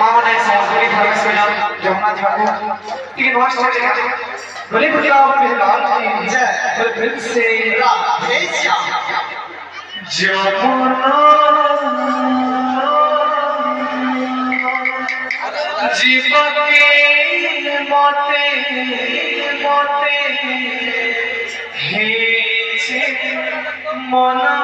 माने समझोली घर से जमुना जी को लेकिन वहां से चले बोले वृंदावन में लाल जी जय फिर से राधे श्याम जमुना जीवन के मोते मोते हे छे मना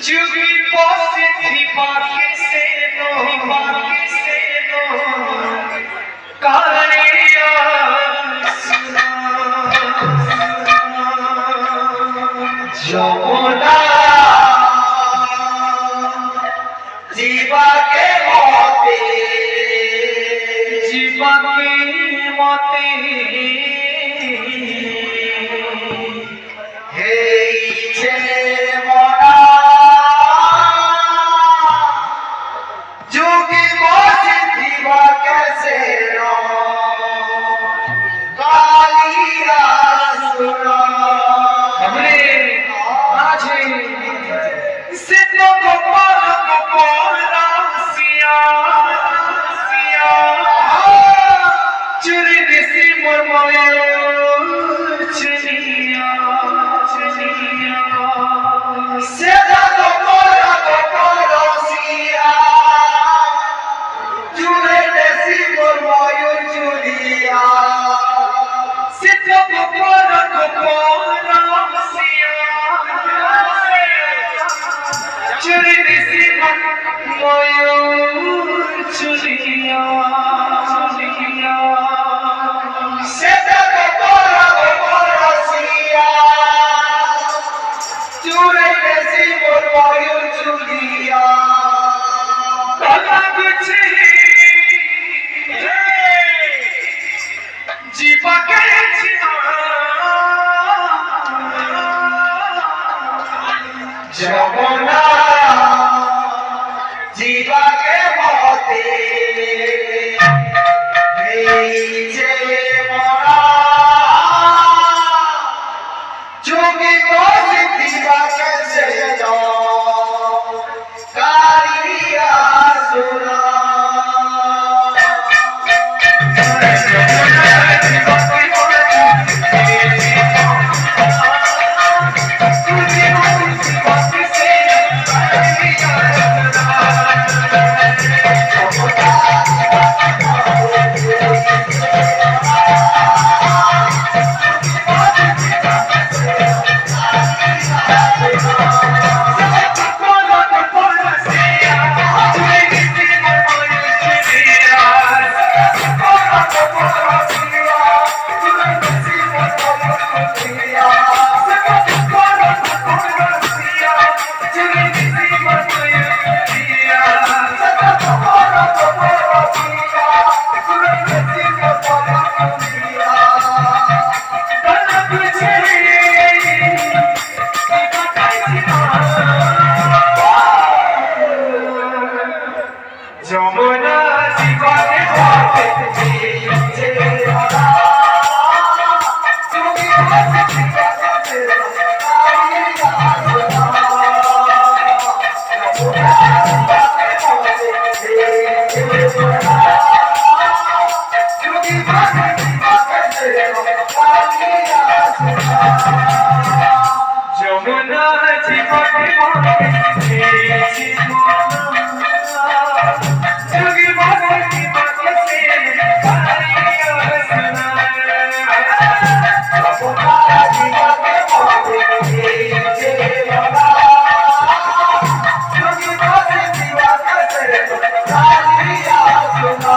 जुगी पोसे थी बाकी से नो कालिया सुना जमुना जीवा के मोते हे छे मना जुगी पोसे थी कैसे नो कालिया सुना हमरे आजे से तो गोपाल रासिया चुरी दिसी मरमयो चनिया से तो गोपाल रासिया चुरी दिसी मरमयो चुनिया से तो गोपाल रासिया चुरी दिसी मरमयो चुनिया से तो गोपाल रासिया चुरी दिसी मरमयो चुनिया कलग छे जीवा के छिना जमुना जीवा के मोते जे मना जोगी को जीवा कैसे जो कालिया सुना जमुना जीवा के मोते जे मना जोगी को जीवा कैसे कालिया सुना जमुना जीवा के मोते जे मना जोगी को जीवा कैसे कालिया सुना जमुना जीवा के मोते जे मना जोगी बाबा की बात से कालिया सुना जमुना जीवा के मोते जे मना जोगी बाबा की बात से कालिया सुना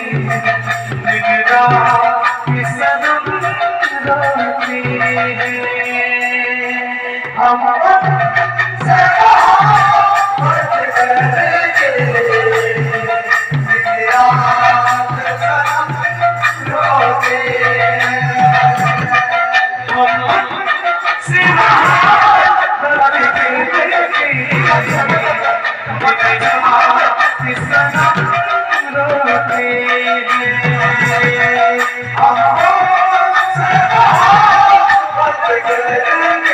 दिन रात सनम रोती है हम से मोहब्बत करके दिन रात सनम रोते हैं हम से मोहब्बत करके